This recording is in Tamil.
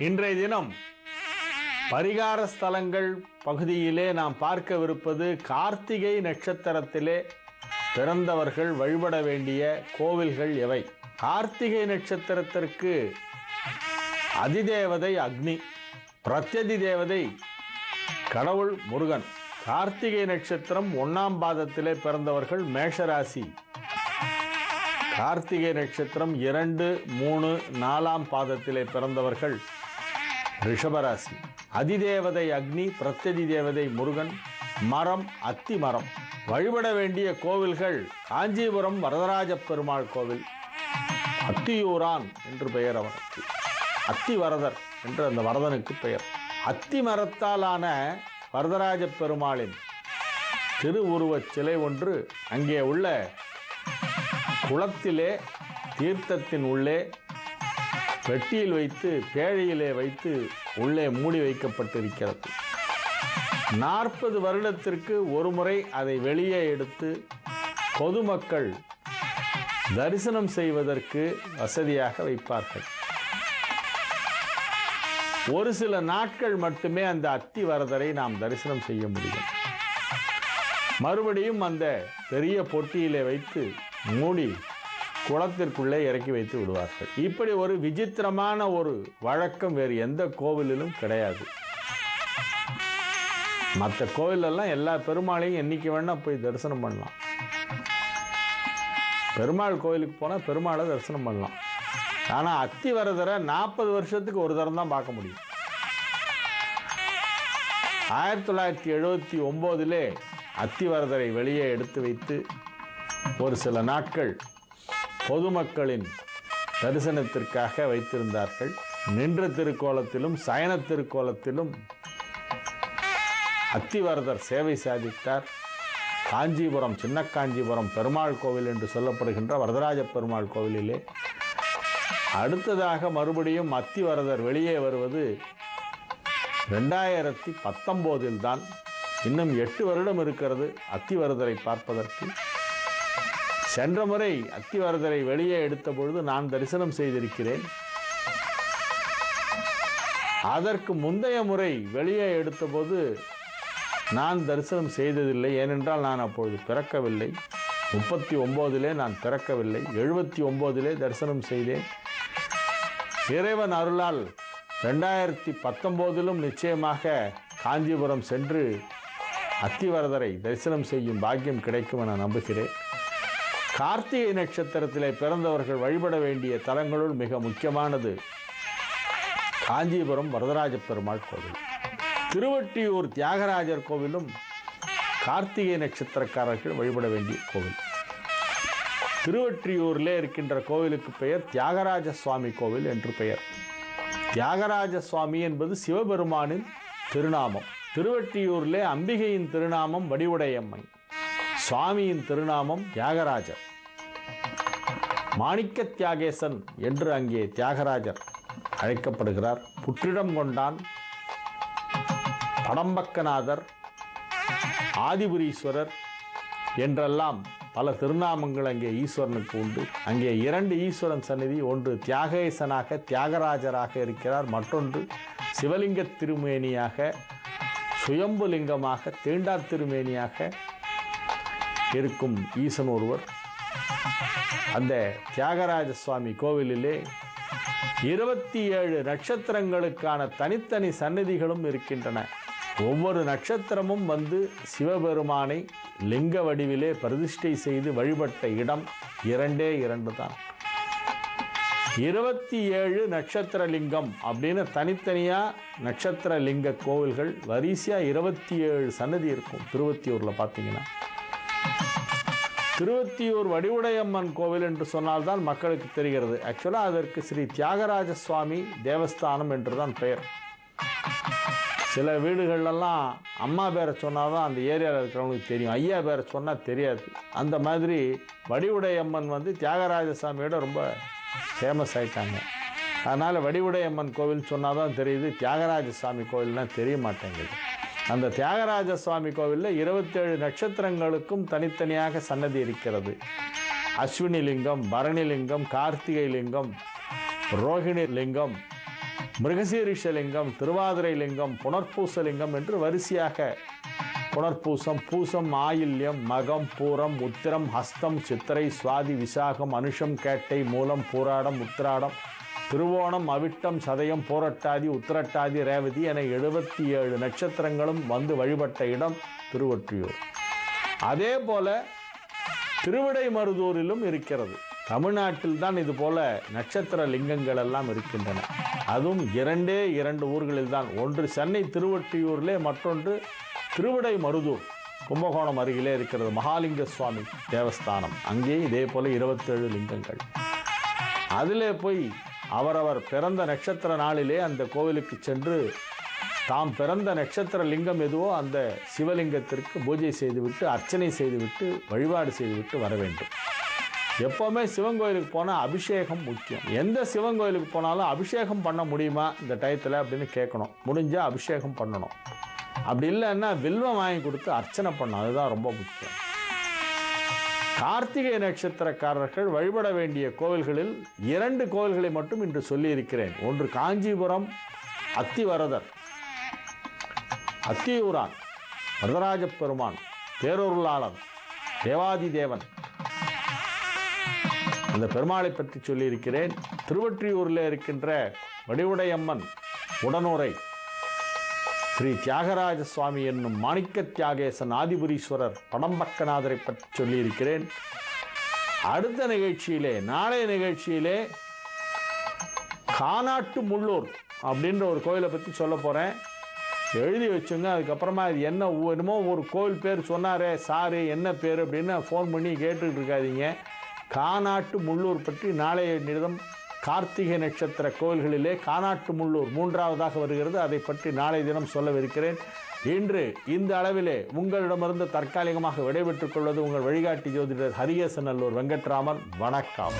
இன்றைய தினம் பரிகார ஸ்தலங்கள் பகுதியிலே நாம் பார்க்கவிருப்பது கார்த்திகை நட்சத்திரத்திலே பிறந்தவர்கள் வழிபட வேண்டிய கோவில்கள் எவை? கார்த்திகை நட்சத்திரத்திற்கு அதிதேவதை அக்னி, பிரத்யதி தேவதை கடவுள் முருகன். கார்த்திகை நட்சத்திரம் 1ஆம் பாதத்திலே பிறந்தவர்கள் மேஷராசி. கார்த்திகை நட்சத்திரம் 2, 3, 4ஆம் பாதத்திலே பிறந்தவர்கள் ரிஷபராசி. அதிதேவதை அக்னி, பிரத்யதி தேவதை முருகன், மரம் அத்தி மரம். வழிபட வேண்டிய கோவில்கள் காஞ்சிபுரம் வரதராஜ பெருமாள் கோவில், அத்தியூரான் என்று பெயர் அவனுக்கு, அத்திவரதர் என்று அந்த வரதனுக்கு பெயர். அத்தி மரத்தாலான வரதராஜ பெருமாளின் திருவுருவச் சிலை ஒன்று அங்கே உள்ள குளத்திலே தீர்த்தத்தின் உள்ளே பெட்டியில் வைத்து பேழையிலே வைத்து உள்ளே மூடி வைக்கப்பட்டிருக்கிறது. 40 வருடத்திற்கு ஒரு முறை அதை வெளியே எடுத்து பொதுமக்கள் தரிசனம் செய்வதற்கு வசதியாக வைப்பார்கள். ஒரு சில நாட்கள் மட்டுமே அந்த அத்திவரதரை நாம் தரிசனம் செய்ய முடியும். மறுபடியும் அந்த பெரிய பொட்டியிலே வைத்து மூடி குளத்திற்குள்ளே இறக்கி வைத்து விடுவார்கள். இப்படி ஒரு விசித்திரமான ஒரு வழக்கம் வேறு எந்த கோவிலிலும் கிடையாது. மற்ற கோவிலெல்லாம் எல்லா பெருமாளையும் என்னைக்கு வேணா போய் தரிசனம் பண்ணலாம். பெருமாள் கோவிலுக்கு போனால் பெருமாளை தரிசனம் பண்ணலாம். ஆனால் அத்திவரதரை 40 வருஷத்துக்கு ஒரு தரம் தான் பார்க்க முடியும். 1979 அத்திவரதரை வெளியே எடுத்து வைத்து ஒரு சில நாட்கள் பொதுமக்களின் தரிசனத்திற்காக வைத்திருந்தார்கள். நின்ற திருக்கோலத்திலும் சயன திருக்கோலத்திலும் அத்திவரதர் சேவை சாதித்தார். காஞ்சிபுரம், சின்ன காஞ்சிபுரம் பெருமாள் கோவில் என்று சொல்லப்படுகின்ற வரதராஜ பெருமாள் கோவிலிலே அடுத்ததாக மறுபடியும் அத்திவரதர் வெளியே வருவது 2019 தான். இன்னும் 8 வருடம் இருக்கிறது அத்திவரதரை பார்ப்பதற்கு. சென்ற முறை அத்திவரதரை வெளியே எடுத்த பொழுது நான் தரிசனம் செய்திருக்கிறேன். அதற்கு முந்தைய முறை வெளியே எடுத்தபோது நான் தரிசனம் செய்ததில்லை. ஏனென்றால் நான் அப்பொழுது பிறக்கவில்லை. 39 நான் பிறக்கவில்லை. 79 தரிசனம் செய்தேன். இறைவன் அருளால் 2019 நிச்சயமாக காஞ்சிபுரம் சென்று அத்திவரதரை தரிசனம் செய்யும் பாக்கியம் கிடைக்கும் என நம்புகிறேன். கார்த்திகை நட்சத்திரத்திலே பிறந்தவர்கள் வழிபட வேண்டிய தலங்களுள் மிக முக்கியமானது காஞ்சிபுரம் வரதராஜ பெருமாள் கோவில். திருவொற்றியூர் தியாகராஜர் கோவிலும் கார்த்திகை நட்சத்திரக்காரர்கள் வழிபட வேண்டிய கோவில். திருவொற்றியூரிலே இருக்கின்ற கோவிலுக்கு பெயர் தியாகராஜ சுவாமி கோவில் என்று பெயர். தியாகராஜ சுவாமி என்பது சிவபெருமானின் திருநாமம். திருவொற்றியூரிலே அம்பிகையின் திருநாமம் வடிவுடையம்மை, சுவாமியின் திருநாமம் தியாகராஜர். மாணிக்க தியாகேசன் என்று அங்கே தியாகராஜர் அழைக்கப்படுகிறார். புற்றிடம் கொண்டான், படம்பக்கநாதர், ஆதிபுரீஸ்வரர் என்றெல்லாம் பல திருநாமங்கள் அங்கே ஈஸ்வரனுக்கு உண்டு. அங்கே 2 ஈஸ்வரன் சந்நிதி, ஒன்று தியாகேசனாக தியாகராஜராக இருக்கிறார், மற்றொன்று சிவலிங்க திருமேனியாக சுயம்புலிங்கமாக தீண்டா திருமேனியாக இருக்கும் ஈசன் ஒருவர். அந்த தியாகராஜ சுவாமி கோவிலிலே 27 நட்சத்திரங்களுக்கான தனித்தனி சந்நிதிகளும் இருக்கின்றன. ஒவ்வொரு நட்சத்திரமும் வந்து சிவபெருமானை லிங்க வடிவிலே பிரதிஷ்டை செய்து வழிபட்ட இடம் 2 தான். 27 நட்சத்திர லிங்கம் அப்படின்னு தனித்தனியாக நட்சத்திர லிங்க கோவில்கள் வரிசையாக 27 சன்னதி இருக்கும். திருவொற்றியூரில் பார்த்தீங்கன்னா திருவொற்றியூர் வடிவுடையம்மன் கோவில் என்று சொன்னால்தான் மக்களுக்கு தெரிகிறது. ஆக்சுவலாக அதற்கு ஸ்ரீ தியாகராஜ சுவாமி தேவஸ்தானம் என்று தான் பெயர். சில வீடுகள்லாம் அம்மா பேரை சொன்னால் தான் அந்த ஏரியாவில் இருக்கிறவங்களுக்கு தெரியும், ஐயா பேரை சொன்னால் தெரியாது. அந்த மாதிரி வடிவுடையம்மன் வந்து தியாகராஜ சாமியோட ரொம்ப ஃபேமஸ் ஆகிட்டாங்க. அதனால் வடிவுடையம்மன் கோவில் சொன்னால் தான் தெரியுது, தியாகராஜ சாமி கோவில்னால் தெரிய மாட்டேங்குது. அந்த தியாகராஜ சுவாமி கோவிலில் 27 நட்சத்திரங்களுக்கும் தனித்தனியாக சன்னதி இருக்கிறது. அஸ்வினி லிங்கம், பரணி லிங்கம், கார்த்திகை லிங்கம், ரோஹிணி லிங்கம், மிருகசீரிஷலிங்கம், திருவாதிரை லிங்கம், புனர்பூசலிங்கம் என்று வரிசையாக புனர்பூசம், பூசம், ஆயில்யம், மகம், பூரம், உத்திரம், ஹஸ்தம், சித்திரை, சுவாதி, விசாகம், அனுஷம், கேட்டை, மூலம், பூராடம், உத்திராடம், திருவோணம், அவிட்டம், சதயம், போரட்டாதி, உத்திரட்டாதி, ரேவதி என 77 நட்சத்திரங்களும் வந்து வழிபட்ட இடம் திருவொற்றியூர். அதே போல திருவிடைமருதூரிலும் இருக்கிறது. தமிழ்நாட்டில் தான் இது போல நட்சத்திர லிங்கங்கள் எல்லாம் இருக்கின்றன. அதுவும் 2 ஊர்களில் தான். ஒன்று சென்னை திருவொற்றியூரிலே, மற்றொன்று திருவிடைமருதூர் கும்பகோணம் அருகிலே இருக்கிறது மகாலிங்க சுவாமி தேவஸ்தானம். அங்கேயும் இதே போல 27 லிங்கங்கள். அதிலே போய் அவரவர் பிறந்த நட்சத்திர நாளிலே அந்த கோவிலுக்கு சென்று தாம் பிறந்த நட்சத்திர லிங்கம் எதுவோ அந்த சிவலிங்கத்திற்கு பூஜை செய்துவிட்டு, அர்ச்சனை செய்துவிட்டு, வழிபாடு செய்துவிட்டு வர வேண்டும். எப்போவுமே சிவன் கோயிலுக்கு போனால் அபிஷேகம் முக்கியம். எந்த சிவன் கோயிலுக்கு போனாலும் அபிஷேகம் பண்ண முடியுமா இந்த டயத்தில் அப்படின்னு கேட்கணும். முடிஞ்சால் அபிஷேகம் பண்ணணும். அப்படி இல்லைன்னா வில்வம் வாங்கி கொடுத்து அர்ச்சனை பண்ணணும். அதுதான் ரொம்ப முக்கியம். கார்த்திகை நட்சத்திரக்காரர்கள் வழிபட வேண்டிய கோவில்களில் 2 கோவில்களை மட்டும் இன்று சொல்லியிருக்கிறேன். ஒன்று காஞ்சிபுரம் அத்திவரதர், அத்தியூரான், வரதராஜ பெருமான், பேரொருளாளன், தேவாதி தேவன், அந்த பெருமாளை பற்றி சொல்லியிருக்கிறேன். திருவொற்றியூரில் இருக்கின்ற வடிவுடையம்மன் உடனுரை ஸ்ரீ தியாகராஜ சுவாமி என்னும் மாணிக்க தியாகேசன் ஆதிபுரீஸ்வரர் படம்பக்கநாதரை பற்றி சொல்லியிருக்கிறேன். அடுத்த நிகழ்ச்சியிலே, நாளைய நிகழ்ச்சியிலே கானாட்டு முள்ளூர் அப்படின்ற ஒரு கோயிலை பற்றி சொல்ல போகிறேன். எழுதி வச்சுங்க. அதுக்கப்புறமா இது என்னமோ ஒரு கோவில் பேர் சொன்னாரே சாரு, என்ன பேர் அப்படின்னு ஃபோன் பண்ணி கேட்டுக்கிட்டு இருக்காதீங்க. கானாட்டு முள்ளூர் பற்றி நாளைய நிதம் கார்த்திகை நட்சத்திர கோவில்களிலே கானாட்டு முள்ளூர் 3வதாக வருகிறது. அதை பற்றி நாளை தினம் சொல்லவிருக்கிறேன். இன்று இந்த அளவிலே உங்களிடமிருந்து தற்காலிகமாக விடைபெற்றுக் கொள்வது உங்கள் வழிகாட்டி ஜோதிடர் ஹரிகேசநல்லூர் வெங்கட்ராமன். வணக்கம்.